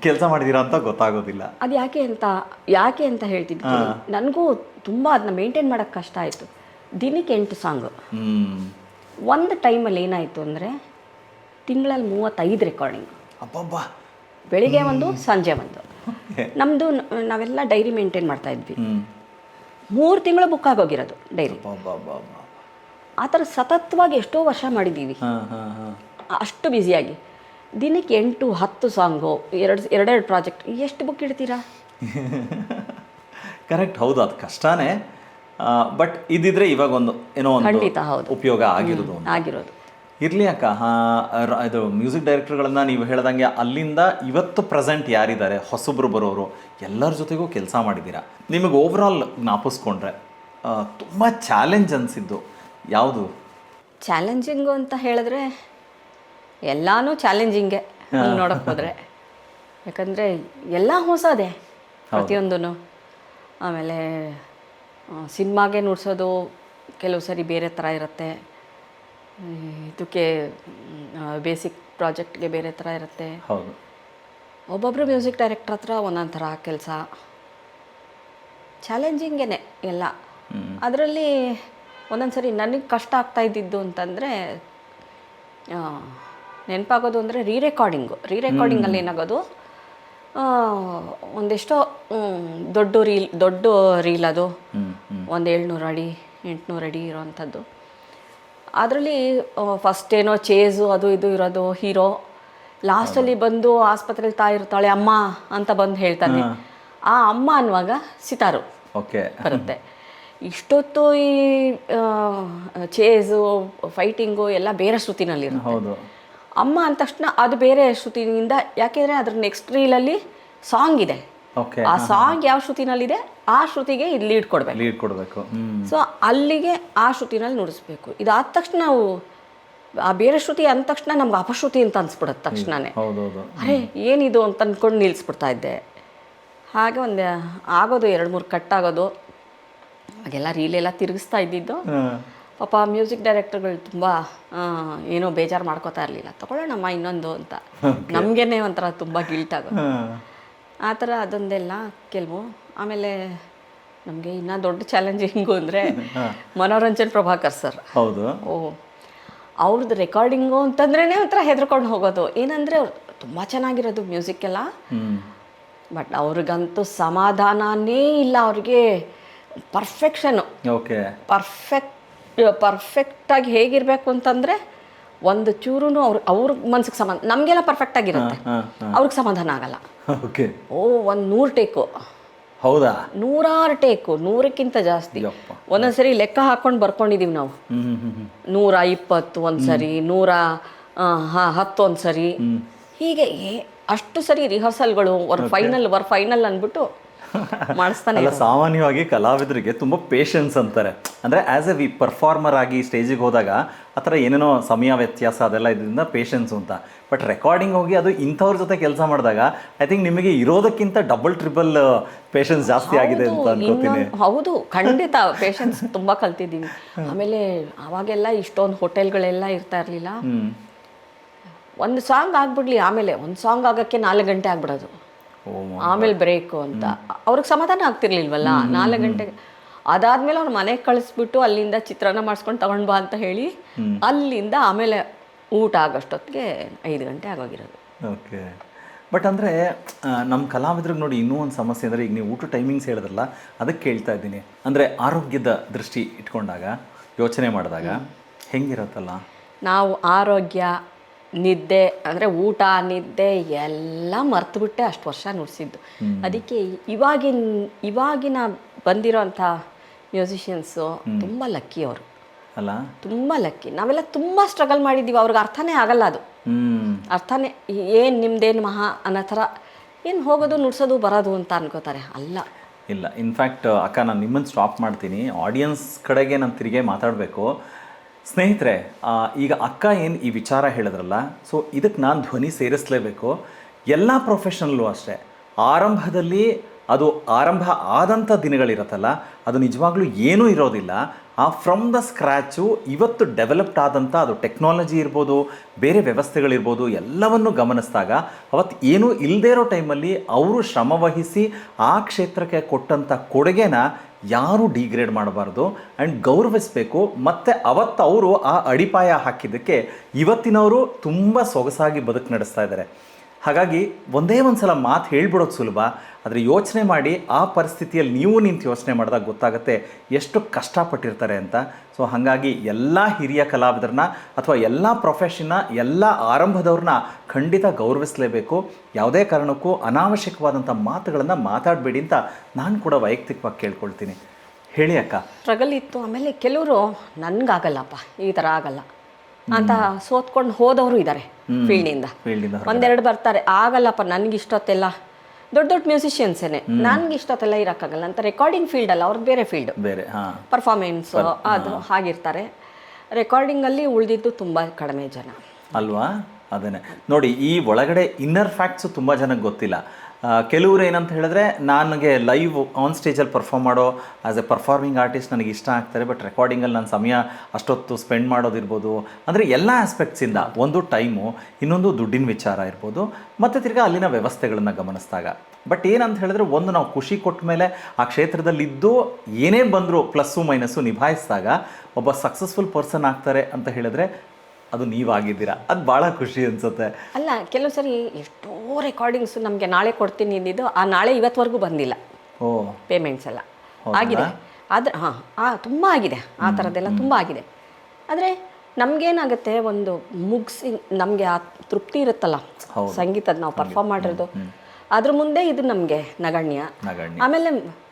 ಕೆಲಸ ಮಾಡಿದ್ದೀರಾ ಅಂತ ಗೊತ್ತಾಗೋದಿಲ್ಲ. ಅದು ಯಾಕೆ ಅಂತ ಹೇಳ್ತಿದ್ದೆ. ನನಗೂ ತುಂಬ ಅದನ್ನ ಮೇಂಟೈನ್ ಮಾಡೋಕ್ಕೆ ಕಷ್ಟ ಆಯಿತು. ದಿನಕ್ಕೆ 8 ಸಾಂಗು. ಒಂದು ಟೈಮಲ್ಲಿ ಏನಾಯಿತು ಅಂದರೆ ತಿಂಗಳಲ್ಲಿ 35 ರೆಕಾರ್ಡಿಂಗ್. ಅಬ್ಬಬ್ಬಾ. ಬೆಳಿಗ್ಗೆ ಒಂದು, ಸಂಜೆ ಒಂದು. ನಮ್ಮದು ನಾವೆಲ್ಲ ಡೈರಿ ಮೇಂಟೈನ್ ಮಾಡ್ತಾ ಇದ್ವಿ. 3 ತಿಂಗಳು ಬುಕ್ ಆಗೋಗಿರೋದು ಡೈರಿ. ಆ ಥರ ಸತತವಾಗಿ ಎಷ್ಟೋ ವರ್ಷ ಮಾಡಿದ್ದೀವಿ, ಅಷ್ಟು ಬ್ಯುಸಿಯಾಗಿ. ದಿನಕ್ಕೆ 8-10 ಸಾಂಗು, 2 ಪ್ರಾಜೆಕ್ಟ್, ಎಷ್ಟು ಬುಕ್ ಇಡ್ತೀರಾ? ಕರೆಕ್ಟ್. ಹೌದು, ಅದು ಕಷ್ಟನೇ. ಬಟ್ ಇದ್ದಿದ್ರೆ ಇವಾಗ ಒಂದು ಏನೋ ಖಂಡಿತ ಹೌದು ಉಪಯೋಗ ಆಗಿರೋದು ಇರಲಿ ಅಕ್ಕ. ಇದು ಮ್ಯೂಸಿಕ್ ಡೈರೆಕ್ಟರ್ಗಳನ್ನ ನೀವು ಹೇಳ್ದಂಗೆ ಅಲ್ಲಿಂದ ಇವತ್ತು ಪ್ರೆಸೆಂಟ್ ಯಾರಿದ್ದಾರೆ, ಹೊಸಬ್ರು ಬರೋರು, ಎಲ್ಲರ ಜೊತೆಗೂ ಕೆಲಸ ಮಾಡಿದ್ದೀರಾ. ನಿಮಗೆ ಓವರಾಲ್ ಜ್ಞಾಪಿಸ್ಕೊಂಡ್ರೆ ತುಂಬ ಚಾಲೆಂಜ್ ಅನಿಸಿದ್ದು ಯಾವುದು? ಚಾಲೆಂಜಿಂಗು ಅಂತ ಹೇಳಿದ್ರೆ ಎಲ್ಲಾನು ಚಾಲೆಂಜಿಂಗೆ ನೋಡೋಕೆ ಹೋದರೆ. ಯಾಕಂದರೆ ಎಲ್ಲ ಹೊಸದೇ ಪ್ರತಿಯೊಂದೂ. ಆಮೇಲೆ ಸಿನಿಮಾಗೆ ನುಡ್ಸೋದು ಕೆಲವು ಸರಿ ಬೇರೆ ಥರ ಇರುತ್ತೆ, ಇದಕ್ಕೆ ಬೇಸಿಕ್ ಪ್ರಾಜೆಕ್ಟ್ಗೆ ಬೇರೆ ಥರ ಇರುತ್ತೆ. ಹೌದು. ಒಬ್ಬೊಬ್ಬರು ಮ್ಯೂಸಿಕ್ ಡೈರೆಕ್ಟರ್ ಹತ್ರ ಒಂದೊಂದು ಥರ ಕೆಲಸ, ಚಾಲೆಂಜಿಂಗೇ ಎಲ್ಲ. ಅದರಲ್ಲಿ ಒಂದೊಂದು ಸರಿ ನನಗೆ ಕಷ್ಟ ಆಗ್ತಾ ಇದ್ದಿದ್ದು ಅಂತಂದರೆ ನೆನಪಾಗೋದು ಅಂದರೆ ರೀರೆಕಾರ್ಡಿಂಗಲ್ಲಿ ಏನಾಗೋದು, ಒಂದೆಷ್ಟೋ ದೊಡ್ಡ ರೀಲ್ ಅದು ಒಂದು 700 ಅಡಿ 800 ಅಡಿ ಇರೋವಂಥದ್ದು. ಅದರಲ್ಲಿ ಫಸ್ಟ್ ಏನೋ ಚೇಸು ಅದು ಇದು ಇರೋದು ಹೀರೋ, ಲಾಸ್ಟಲ್ಲಿ ಬಂದು ಆಸ್ಪತ್ರೆಯಲ್ಲಿ ತಾಯಿ ಇರ್ತಾಳೆ ಅಮ್ಮ ಅಂತ ಬಂದು ಹೇಳ್ತಾನೆ. ಆ ಅಮ್ಮ ಅನ್ನುವಾಗ ಸಿತಾರು ಬರುತ್ತೆ. ಇಷ್ಟೊತ್ತು ಈ ಚೇಸು ಫೈಟಿಂಗು ಎಲ್ಲ ಬೇರೆ ಶ್ರುತಿನಲ್ಲಿರುತ್ತೆ. ಅಮ್ಮ ಅಂದ ತಕ್ಷಣ ಅದು ಬೇರೆ ಶ್ರುತಿನಿಂದ, ಯಾಕೆಂದರೆ ಅದ್ರ ನೆಕ್ಸ್ಟ್ ರೀಲಲ್ಲಿ ಸಾಂಗ್ ಇದೆ. ಆ ಸಾಂಗ್ ಯಾವ ಶ್ರುತಿನಲ್ಲಿದೆ ಆ ಶ್ರುತಿಗೆ ಇದು ಲೀಡ್ ಕೊಡಬೇಕು. ಸೊ ಅಲ್ಲಿಗೆ ಆ ಶ್ರುತಿನಲ್ಲಿ ನುಡಿಸ್ಬೇಕು. ಇದಾದ ತಕ್ಷಣ ನಾವು ಆ ಬೇರೆ ಶ್ರುತಿ ಅಂದ ತಕ್ಷಣ ನಮ್ಗೆ ಅಪಶ್ರುತಿ ಅಂತ ಅನ್ಸ್ಬಿಡುತ್ತೆ ತಕ್ಷಣನೇ. ಅರೆ ಏನಿದು ಅಂತ ಅಂದ್ಕೊಂಡು ನಿಲ್ಲಿಸ್ಬಿಡ್ತಾ ಇದ್ದೆ. ಹಾಗೆ ಒಂದು ಆಗೋದು 2-3 ಕಟ್ ಆಗೋದು, ಹಾಗೆಲ್ಲ ರೀಲೆಲ್ಲ ತಿರುಗಿಸ್ತಾ ಇದ್ದಿದ್ದು. ಪಾಪ ಮ್ಯೂಸಿಕ್ ಡೈರೆಕ್ಟರ್ಗಳು ತುಂಬ ಏನೋ ಬೇಜಾರು ಮಾಡ್ಕೋತಾ ಇರಲಿಲ್ಲ, ತಗೊಳ್ಳೋಣಮ್ಮ ಇನ್ನೊಂದು ಅಂತ. ನಮಗೇನೆ ಒಂಥರ ತುಂಬ ಗಿಲ್ಟ್ ಆಗೋದು ಆ ಥರ. ಅದೊಂದೆಲ್ಲ ಕೆಲವು. ಆಮೇಲೆ ನಮಗೆ ಇನ್ನೂ ದೊಡ್ಡ ಚಾಲೆಂಜಿಂಗು ಅಂದರೆ ಮನೋರಂಜನ್ ಪ್ರಭಾಕರ್ ಸರ್. ಅವ್ರದ್ದು ರೆಕಾರ್ಡಿಂಗು ಅಂತಂದ್ರೇ ಒಂಥರ ಹೆದರ್ಕೊಂಡು ಹೋಗೋದು. ಏನಂದರೆ ಅವ್ರು ತುಂಬ ಚೆನ್ನಾಗಿರೋದು ಮ್ಯೂಸಿಕ್ಕೆಲ್ಲ, ಬಟ್ ಅವ್ರಿಗಂತೂ ಸಮಾಧಾನನೇ ಇಲ್ಲ. ಅವ್ರಿಗೆ ಪರ್ಫೆಕ್ಷನು, ಪರ್ಫೆಕ್ಟಾಗಿ ಹೇಗಿರಬೇಕು ಅಂತಂದರೆ ಒಂದು ಚೂರು ಅವ್ರ ಮನ್ಸಿಗೆ ಸಮಾಧಾನ. ನಮಗೆಲ್ಲ ಪರ್ಫೆಕ್ಟಾಗಿರುತ್ತೆ, ಅವ್ರಿಗೆ ಸಮಾಧಾನ ಆಗಲ್ಲ. ಒಂದು 100 ಟೇಕು, ಹೌದಾ 100 ಟೇಕು, 100ಕ್ಕಿಂತ ಜಾಸ್ತಿ. ಒಂದೊಂದ್ಸರಿ ಲೆಕ್ಕ ಹಾಕೊಂಡು ಬರ್ಕೊಂಡಿದೀವಿ ನಾವು. 120 ಒಂದ್ಸರಿ, 110 ಒಂದ್ಸರಿ, ಹೀಗೆ ಅಷ್ಟು ಸರಿ ರಿಹರ್ಸಲ್ಗಳು. ಫೈನಲ್ ಅಂದ್ಬಿಟ್ಟು ಮಾಡಿಸ್ತಾನೆ. ಸಾಮಾನ್ಯವಾಗಿ ಕಲಾವಿದರಿಗೆ ತುಂಬ ಪೇಷನ್ಸ್ ಅಂತಾರೆ. ಅಂದರೆ ಆ್ಯಸ್ ಎ ಪರ್ಫಾರ್ಮರ್ ಆಗಿ ಸ್ಟೇಜಿಗೆ ಹೋದಾಗ ಆ ಥರ ಏನೇನೋ ಸಮಯ ವ್ಯತ್ಯಾಸ ಅದೆಲ್ಲ ಇದರಿಂದ ಪೇಷನ್ಸು ಅಂತ. ಬಟ್ ರೆಕಾರ್ಡಿಂಗ್ ಹೋಗಿ ಅದು ಇಂಥವ್ರ ಜೊತೆ ಕೆಲಸ ಮಾಡಿದಾಗ ಐ ಥಿಂಕ್ ನಿಮಗೆ ಇರೋದಕ್ಕಿಂತ ಡಬಲ್ ಟ್ರಿಬಲ್ ಪೇಷನ್ಸ್ ಜಾಸ್ತಿ ಆಗಿದೆ ಅಂತ ಅನ್ಕೋತೀನಿ. ಹೌದು, ಖಂಡಿತ ಪೇಷನ್ಸ್ ತುಂಬ ಕಲ್ತಿದ್ದೀವಿ. ಆಮೇಲೆ ಅವಾಗೆಲ್ಲ ಇಷ್ಟೊಂದು ಹೋಟೆಲ್ಗಳೆಲ್ಲ ಇರ್ತಾ ಇರಲಿಲ್ಲ. ಒಂದು ಸಾಂಗ್ ಆಗ್ಬಿಡ್ಲಿ, ಆಮೇಲೆ ಒಂದು ಸಾಂಗ್ ಆಗೋಕ್ಕೆ 4 ಗಂಟೆ ಆಗ್ಬಿಡೋದು, ಆಮೇಲೆ ಬ್ರೇಕು ಅಂತ. ಅವ್ರಿಗೆ ಸಮಾಧಾನ ಆಗ್ತಿರ್ಲಿಲ್ವಲ್ಲ 4 ಗಂಟೆಗೆ. ಅದಾದ್ಮೇಲೆ ಅವ್ರು ಮನೆಗೆ ಕಳಿಸ್ಬಿಟ್ಟು ಅಲ್ಲಿಂದ ಚಿತ್ರಾನ್ನ ಮಾಡಿಸ್ಕೊಂಡು ತಗೊಂಡು ಬಾ ಅಂತ ಹೇಳಿ ಅಲ್ಲಿಂದ ಆಮೇಲೆ ಊಟ ಆಗೋಷ್ಟೊತ್ತಿಗೆ 5 ಗಂಟೆ ಆಗೋಗಿರೋದು. ಓಕೆ. ಬಟ್ ಅಂದರೆ ನಮ್ಮ ಕಲಾವಿದ್ರಿಗೆ ನೋಡಿ ಇನ್ನೂ ಒಂದು ಸಮಸ್ಯೆ ಅಂದರೆ, ಈಗ ನೀವು ಊಟ ಟೈಮಿಂಗ್ಸ್ ಹೇಳಿದ್ರಲ್ಲ, ಅದಕ್ಕೆ ಕೇಳ್ತಾ ಇದ್ದೀನಿ. ಅಂದರೆ ಆರೋಗ್ಯದ ದೃಷ್ಟಿ ಇಟ್ಕೊಂಡಾಗ ಯೋಚನೆ ಮಾಡಿದಾಗ ಹೆಂಗಿರತ್ತಲ್ಲ, ನಾವು ಆರೋಗ್ಯ, ನಿದ್ದೆ ಅಂದರೆ ಊಟ ನಿದ್ದೆ ಎಲ್ಲ ಮರ್ತುಬಿಟ್ಟೆ ಅಷ್ಟು ವರ್ಷ ನುಡಿಸಿದ್ದು. ಅದಕ್ಕೆ ಇವಾಗಿನ ಬಂದಿರೋಂಥ ಮ್ಯೂಸಿಷಿಯನ್ಸು ತುಂಬ ಲಕ್ಕಿ. ಅವರು ಅಲ್ಲ, ತುಂಬ ಲಕ್ಕಿ. ನಾವೆಲ್ಲ ತುಂಬ ಸ್ಟ್ರಗಲ್ ಮಾಡಿದ್ದೀವಿ, ಅವ್ರಿಗೆ ಅರ್ಥನೇ ಆಗಲ್ಲ ಅದು. ಅರ್ಥನೇ ಏನು ನಿಮ್ದೇನು ಮಹಾ ಅನ್ನೋ ಥರ, ಏನು ಹೋಗೋದು ನುಡ್ಸೋದು ಬರೋದು ಅಂತ ಅನ್ಕೋತಾರೆ. ಇಲ್ಲ. ಇನ್ಫ್ಯಾಕ್ಟ್ ಅಕ್ಕ, ನಾನು ನಿಮ್ಮನ್ನು ಸ್ಟಾಪ್ ಮಾಡ್ತೀನಿ. ಆಡಿಯನ್ಸ್ ಕಡೆಗೆ ನಾನು ತಿರುಗಿ ಮಾತಾಡಬೇಕು. ಸ್ನೇಹಿತರೆ, ಈಗ ಅಕ್ಕ ಏನು ಈ ವಿಚಾರ ಹೇಳಿದ್ರಲ್ಲ, ಸೊ ಇದಕ್ಕೆ ನಾನು ಧ್ವನಿ ಸೇರಿಸಲೇಬೇಕು. ಎಲ್ಲ ಪ್ರೊಫೆಷನಲ್ಲೂ ಅಷ್ಟೇ, ಆರಂಭದಲ್ಲಿ ಅದು ಆರಂಭ ಆದಂಥ ದಿನಗಳಿರತ್ತಲ್ಲ, ಅದು ನಿಜವಾಗ್ಲೂ ಏನೂ ಇರೋದಿಲ್ಲ. ಆ ಫ್ರಮ್ ದ ಸ್ಕ್ರ್ಯಾಚು ಇವತ್ತು ಡೆವಲಪ್ಡ್ ಆದಂಥ ಅದು ಟೆಕ್ನಾಲಜಿ ಇರ್ಬೋದು, ಬೇರೆ ವ್ಯವಸ್ಥೆಗಳಿರ್ಬೋದು, ಎಲ್ಲವನ್ನು ಗಮನಿಸಿದಾಗ ಅವತ್ತು ಏನೂ ಇಲ್ಲದೇ ಇರೋ ಟೈಮಲ್ಲಿ ಅವರು ಶ್ರಮವಹಿಸಿ ಆ ಕ್ಷೇತ್ರಕ್ಕೆ ಕೊಟ್ಟಂಥ ಕೊಡುಗೆನ ಯಾರೂ ಡಿಗ್ರೇಡ್ ಮಾಡಬಾರ್ದು ಆ್ಯಂಡ್ ಗೌರವಿಸಬೇಕು. ಮತ್ತು ಅವತ್ತು ಅವರು ಆ ಅಡಿಪಾಯ ಹಾಕಿದ್ದಕ್ಕೆ ಇವತ್ತಿನವರು ತುಂಬ ಸೊಗಸಾಗಿ ಬದುಕು ನಡೆಸ್ತಾ ಇದ್ದಾರೆ. ಹಾಗಾಗಿ ಒಂದೇ ಒಂದು ಸಲ ಮಾತು ಹೇಳ್ಬಿಡೋದು ಸುಲಭ, ಆದರೆ ಯೋಚನೆ ಮಾಡಿ ಆ ಪರಿಸ್ಥಿತಿಯಲ್ಲಿ ನೀವು ನಿಂತು ಯೋಚನೆ ಮಾಡಿದಾಗ ಗೊತ್ತಾಗುತ್ತೆ ಎಷ್ಟು ಕಷ್ಟಪಟ್ಟಿರ್ತಾರೆ ಅಂತ. ಸೊ ಹಾಗಾಗಿ ಎಲ್ಲ ಹಿರಿಯ ಕಲಾವಿದರನ್ನ ಅಥವಾ ಎಲ್ಲ ಪ್ರೊಫೆಷನ್ನ ಎಲ್ಲ ಆರಂಭದವ್ರನ್ನ ಖಂಡಿತ ಗೌರವಿಸಲೇಬೇಕು. ಯಾವುದೇ ಕಾರಣಕ್ಕೂ ಅನಾವಶ್ಯಕವಾದಂಥ ಮಾತುಗಳನ್ನು ಮಾತಾಡಬೇಡಿ ಅಂತ ನಾನು ಕೂಡ ವೈಯಕ್ತಿಕವಾಗಿ ಕೇಳ್ಕೊಳ್ತೀನಿ. ಹೇಳಿ ಅಕ್ಕ. ಸ್ಟ್ರಗಲ್ ಇತ್ತು. ಆಮೇಲೆ ಕೆಲವರು ನನಗಾಗಲ್ಲಪ್ಪ, ಈ ಥರ ಆಗಲ್ಲ ಅಂತ ಸೋತ್ಕೊಂಡು ಹೋದವರು ಇದ್ದಾರೆ ಫೀಲ್ಡಿಂದ. 1-2 ಬರ್ತಾರೆ, ಆಗಲ್ಲಪ್ಪ ನನಗಿಷ್ಟೊತ್ತೆಲ್ಲ, ದೊಡ್ಡ ಮ್ಯೂಸಿಷಿಯನ್ಸೇನೆ, ನನಗೆ ಇಷ್ಟೊತ್ತೆಲ್ಲ ಇರೋಕ್ಕಾಗಲ್ಲ ಅಂತ ರೆಕಾರ್ಡಿಂಗ್ ಫೀಲ್ಡಲ್ಲ, ಅವ್ರಿಗೆ ಬೇರೆ ಫೀಲ್ಡ್, ಪರ್ಫಾರ್ಮೆನ್ಸ್ ಅದು ಹಾಗಿರ್ತಾರೆ. ರೆಕಾರ್ಡಿಂಗಲ್ಲಿ ಉಳಿದಿದ್ದು ತುಂಬ ಕಡಿಮೆ ಜನ ಅಲ್ವಾ. ಅದೇನೆ ನೋಡಿ, ಈ ಒಳಗಡೆ ಇನ್ನರ್ ಫ್ಯಾಕ್ಟ್ಸು ತುಂಬ ಜನಕ್ಕೆ ಗೊತ್ತಿಲ್ಲ. ಕೆಲವರು ಏನಂತ ಹೇಳಿದ್ರೆ, ನನಗೆ ಲೈವ್ ಆನ್ ಸ್ಟೇಜಲ್ಲಿ ಪರ್ಫಾರ್ಮ್ ಮಾಡೋ ಆ್ಯಸ್ ಎ ಪರ್ಫಾರ್ಮಿಂಗ್ ಆರ್ಟಿಸ್ಟ್ ನನಗೆ ಇಷ್ಟ ಆಗ್ತಾರೆ, ಬಟ್ ರೆಕಾರ್ಡಿಂಗಲ್ಲಿ ನನ್ನ ಸಮಯ ಅಷ್ಟೊತ್ತು ಸ್ಪೆಂಡ್ ಮಾಡೋದಿರ್ಬೋದು, ಅಂದರೆ ಎಲ್ಲ ಆಸ್ಪೆಕ್ಟ್ಸಿಂದ, ಒಂದು ಟೈಮು, ಇನ್ನೊಂದು ದುಡ್ಡಿನ ವಿಚಾರ ಇರ್ಬೋದು, ಮತ್ತು ತಿರ್ಗಾ ಅಲ್ಲಿನ ವ್ಯವಸ್ಥೆಗಳನ್ನು ಗಮನಿಸಿದಾಗ. ಬಟ್ ಏನಂತ ಹೇಳಿದ್ರೆ, ಒಂದು ನಾವು ಖುಷಿ ಕೊಟ್ಟ ಮೇಲೆ ಆ ಕ್ಷೇತ್ರದಲ್ಲಿದ್ದು ಏನೇ ಬಂದರೂ ಪ್ಲಸ್ಸು ಮೈನಸ್ಸು ನಿಭಾಯಿಸಿದಾಗ ಒಬ್ಬ ಸಕ್ಸಸ್ಫುಲ್ ಪರ್ಸನ್ ಆಗ್ತಾರೆ ಅಂತ ಹೇಳಿದ್ರೆ ಅದು ನೀವಾಗಿದ್ದೀರಾ. ಅದು ಭಾಳ ಖುಷಿ ಅನಿಸುತ್ತೆ. ಅಲ್ಲ, ಕೆಲವು ಸರಿ ಎಷ್ಟೋ ರೆಕಾರ್ಡಿಂಗ್ಸ್ ನಮಗೆ ನಾಳೆ ಕೊಡ್ತೀನಿ ಅಂದಿದ್ದು ಆ ನಾಳೆ ಇವತ್ತವರೆಗೂ ಬಂದಿಲ್ಲ. ಓ, ಪೇಮೆಂಟ್ಸ್ ಎಲ್ಲ ಆಗಿದೆ, ಆದರೆ ತುಂಬ ಆಗಿದೆ, ಆ ಥರದ್ದೆಲ್ಲ ತುಂಬ ಆಗಿದೆ. ಆದರೆ ನಮಗೇನಾಗುತ್ತೆ, ಒಂದು ಮುಗಿಸಿ ನಮಗೆ ಆ ತೃಪ್ತಿ ಇರುತ್ತಲ್ಲ ಸಂಗೀತದ, ನಾವು ಪರ್ಫಾರ್ಮ್ ಮಾಡಿರೋದು, ಅದ್ರ ಮುಂದೆ ಇದು ನಮಗೆ ನಗಣ್ಯ. ಆಮೇಲೆ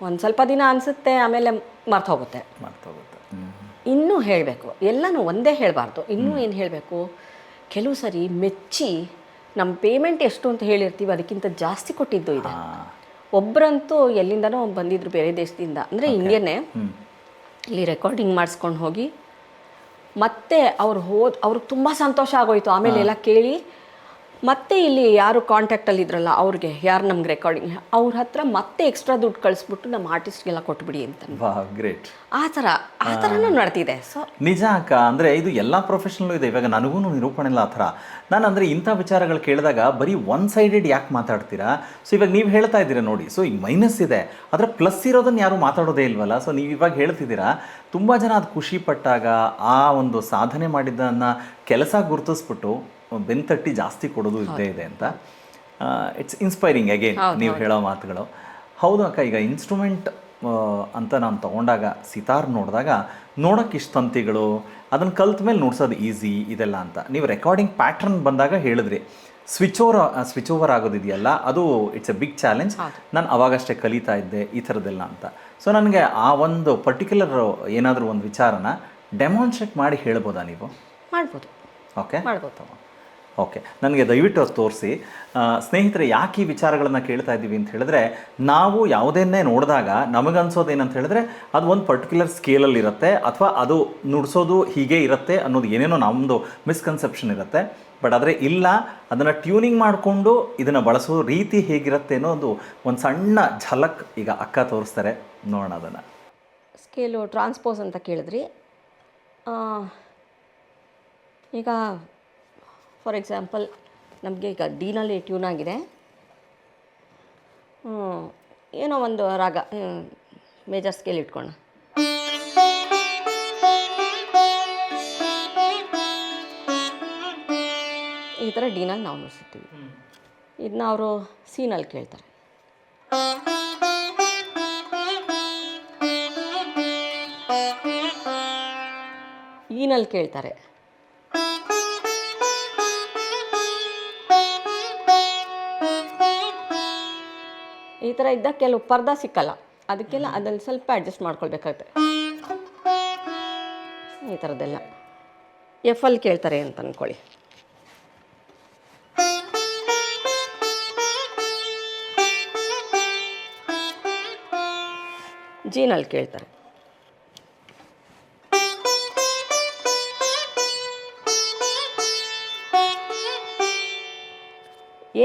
ಒಂದು ಸ್ವಲ್ಪ ದಿನ ಅನಿಸುತ್ತೆ, ಆಮೇಲೆ ಮರ್ತೋಗುತ್ತೆ. ಇನ್ನೂ ಹೇಳಬೇಕು, ಎಲ್ಲನೂ ಒಂದೇ ಹೇಳಬಾರ್ದು, ಇನ್ನೂ ಏನು ಹೇಳಬೇಕು. ಕೆಲವು ಸರಿ ಮೆಚ್ಚಿ ನಮ್ಮ ಪೇಮೆಂಟ್ ಎಷ್ಟು ಅಂತ ಹೇಳಿರ್ತೀವಿ, ಅದಕ್ಕಿಂತ ಜಾಸ್ತಿ ಕೊಟ್ಟಿದ್ದು ಇದೆ. ಒಬ್ಬರಂತೂ ಎಲ್ಲಿಂದನೋ ಬಂದಿದ್ರು, ಬೇರೆ ದೇಶದಿಂದ, ಅಂದರೆ ಇಂಡಿಯನ್ನೇ, ಇಲ್ಲಿ ರೆಕಾರ್ಡಿಂಗ್ ಮಾಡಿಸ್ಕೊಂಡು ಹೋಗಿ ಮತ್ತೆ ಅವ್ರಿಗೆ ತುಂಬ ಸಂತೋಷ ಆಗೋಯ್ತು. ಆಮೇಲೆ ಎಲ್ಲ ಕೇಳಿ ಮತ್ತೆ ಇಲ್ಲಿ ಯಾರು ಕಾಂಟ್ಯಾಕ್ಟಲ್ಲಿ ಇದ್ರಲ್ಲ ಅವ್ರಿಗೆ, ಯಾರು ನಮ್ಗೆ ರೆಕಾರ್ಡಿಂಗ್, ಅವ್ರ ಹತ್ರ ಮತ್ತೆ ಎಕ್ಸ್ಟ್ರಾ ದುಡ್ಡು ಕಳಿಸ್ಬಿಟ್ಟು ನಮ್ಮ ಆರ್ಟಿಸ್ಟ್ಗೆಲ್ಲ ಕೊಟ್ಬಿಡಿ ಅಂತ. ಗ್ರೇಟ್. ಆ ಥರನೂ ನಡೆದಿದೆ. ಸೊ ನಿಜ ಅಕ್ಕ, ಅಂದರೆ ಇದು ಎಲ್ಲ ಪ್ರೊಫೆಷನಲ್ಲೂ ಇದೆ. ಇವಾಗ ನನಗೂ ನಿರೂಪಣೆ ಇಲ್ಲ ಆ ಥರ. ನಾನು ಅಂದರೆ ಇಂಥ ವಿಚಾರಗಳು ಕೇಳಿದಾಗ ಬರೀ ಒನ್ ಸೈಡೆಡ್ ಯಾಕೆ ಮಾತಾಡ್ತೀರಾ? ಸೊ ಇವಾಗ ನೀವು ಹೇಳ್ತಾ ಇದ್ದೀರಾ ನೋಡಿ, ಸೊ ಈಗ ಮೈನಸ್ ಇದೆ, ಆದರೆ ಪ್ಲಸ್ ಇರೋದನ್ನು ಯಾರೂ ಮಾತಾಡೋದೇ ಇಲ್ವಲ್ಲ. ಸೊ ನೀವು ಇವಾಗ ಹೇಳ್ತಿದ್ದೀರಾ, ತುಂಬ ಜನ ಅದು ಖುಷಿ ಪಟ್ಟಾಗ ಆ ಒಂದು ಸಾಧನೆ ಮಾಡಿದ್ದನ್ನು ಕೆಲಸ ಗುರುತಿಸ್ಬಿಟ್ಟು ಬೆನ್ತಟ್ಟಿ ಜಾಸ್ತಿ ಕೊಡೋದು ಇದ್ದೇ ಇದೆ ಅಂತ. ಇಟ್ಸ್ ಇನ್ಸ್ಪೈರಿಂಗ್ ಅಗೇನ್ ನೀವು ಹೇಳೋ ಮಾತುಗಳು. ಹೌದು ಅಕ್ಕ, ಈಗ ಇನ್ಸ್ಟ್ರೂಮೆಂಟ್ ಅಂತ ನಾನು ತೊಗೊಂಡಾಗ ಸಿತಾರ್ ನೋಡಿದಾಗ ನೋಡೋಕ್ಕೆ ಇಷ್ಟು ತಂತಿಗಳು, ಅದನ್ನು ಕಲ್ತ ಮೇಲೆ ನುಡ್ಸೋದು ಈಸಿ ಇದೆಲ್ಲ ಅಂತ. ನೀವು ರೆಕಾರ್ಡಿಂಗ್ ಪ್ಯಾಟ್ರನ್ ಬಂದಾಗ ಹೇಳಿದ್ರಿ, ಸ್ವಿಚ್ ಓವರ್ ಆಗೋದಿದೆಯಲ್ಲ, ಅದು ಇಟ್ಸ್ ಎ ಬಿಗ್ ಚಾಲೆಂಜ್. ನಾನು ಅವಾಗಷ್ಟೇ ಕಲಿತಾ ಇದ್ದೆ ಈ ಥರದ್ದೆಲ್ಲ ಅಂತ. ಸೊ ನನಗೆ ಆ ಒಂದು ಪರ್ಟಿಕ್ಯುಲರ್ ಏನಾದರೂ ಒಂದು ವಿಚಾರನ ಡೆಮಾನ್ಸ್ಟ್ರೇಟ್ ಮಾಡಿ ಹೇಳ್ಬೋದಾ ನೀವು? ಮಾಡ್ಬೋದು. ಓಕೆ, ಮಾಡ್ಬೋದು. ಓಕೆ, ನನಗೆ ದಯವಿಟ್ಟು ಅದು ತೋರಿಸಿ. ಸ್ನೇಹಿತರೆ, ಯಾಕೆ ಈ ವಿಚಾರಗಳನ್ನು ಕೇಳ್ತಾ ಇದ್ದೀವಿ ಅಂತ ಹೇಳಿದ್ರೆ, ನಾವು ಯಾವುದನ್ನೇ ನೋಡಿದಾಗ ನಮಗನ್ಸೋದು ಏನಂತ ಹೇಳಿದ್ರೆ, ಅದು ಒಂದು ಪರ್ಟಿಕ್ಯುಲರ್ ಸ್ಕೇಲಲ್ಲಿ ಇರುತ್ತೆ, ಅಥವಾ ಅದು ನುಡಿಸೋದು ಹೀಗೆ ಇರುತ್ತೆ ಅನ್ನೋದು ಏನೇನೋ ನಮ್ಮದು ಮಿಸ್ಕನ್ಸೆಪ್ಷನ್ ಇರುತ್ತೆ. ಬಟ್ ಆದರೆ ಇಲ್ಲ, ಅದನ್ನು ಟ್ಯೂನಿಂಗ್ ಮಾಡಿಕೊಂಡು ಇದನ್ನು ಬಳಸೋ ರೀತಿ ಹೇಗಿರುತ್ತೆ ಅನ್ನೋದು ಒಂದು ಸಣ್ಣ ಝಲಕ್ ಈಗ ಅಕ್ಕ ತೋರಿಸ್ತಾರೆ, ನೋಡೋಣ ಅದನ್ನು. ಸ್ಕೇಲು ಟ್ರಾನ್ಸ್ಪೋಸ್ ಅಂತ ಕೇಳಿದ್ರಿ. ಈಗ ಫಾರ್ ಎಕ್ಸಾಂಪಲ್ ನಮಗೆ ಈಗ ಡಿನಲ್ಲಿ ಟ್ಯೂನ್ ಆಗಿದೆ, ಏನೋ ಒಂದು ರಾಗ ಮೇಜರ್ ಸ್ಕೇಲ್ ಇಟ್ಕೊಳ್ಳೋಣ. ಈ ಥರ ಡಿನಲ್ಲಿ ನಾವು ನುಡಿಸ್ತೀವಿ. ಇದನ್ನ ಅವರು ಸಿನಲ್ಲಿ ಕೇಳ್ತಾರೆ. ಈನಲ್ಲಿ ಕೇಳ್ತಾರೆ. ಈ ಥರ ಇದ್ದಾಗ ಕೆಲವು ಪರ್ದ ಸಿಕ್ಕಲ್ಲ, ಅದಕ್ಕೆಲ್ಲ ಅದಲ್ಲಿ ಸ್ವಲ್ಪ ಅಡ್ಜಸ್ಟ್ ಮಾಡ್ಕೊಳ್ಬೇಕಾಗುತ್ತೆ. ಈ ಥರದ್ದೆಲ್ಲ ಎಫಲ್ಲಿ ಕೇಳ್ತಾರೆ ಅಂತ ಅಂದ್ಕೊಳ್ಳಿ. ಜಿನಲ್ಲಿ ಕೇಳ್ತಾರೆ.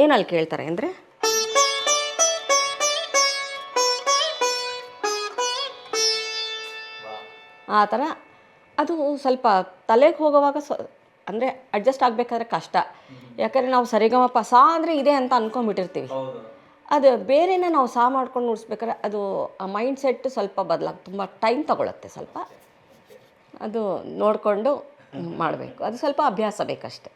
ಏನಲ್ಲಿ ಕೇಳ್ತಾರೆ ಅಂದರೆ ಆ ಥರ. ಅದು ಸ್ವಲ್ಪ ತಲೆಗೆ ಹೋಗುವಾಗ ಅಂದರೆ ಅಡ್ಜಸ್ಟ್ ಆಗಬೇಕಾದ್ರೆ ಕಷ್ಟ. ಯಾಕಂದರೆ ನಾವು ಸರಿಗಮಪ ಸಾ ಅಂದರೆ ಇದೆ ಅಂತ ಅಂದ್ಕೊಂಡ್ಬಿಟ್ಟಿರ್ತೀವಿ. ಅದು ಬೇರೆನೇ ನಾವು ಸಾ ಮಾಡ್ಕೊಂಡು ನುಡಿಸ್ಬೇಕಾದ್ರೆ ಅದು ಆ ಮೈಂಡ್ ಸೆಟ್ ಸ್ವಲ್ಪ ತುಂಬ ಟೈಮ್ ತಗೊಳುತ್ತೆ. ಸ್ವಲ್ಪ ಅದು ನೋಡಿಕೊಂಡು ಮಾಡಬೇಕು, ಅದು ಸ್ವಲ್ಪ ಅಭ್ಯಾಸ ಬೇಕಷ್ಟೆ.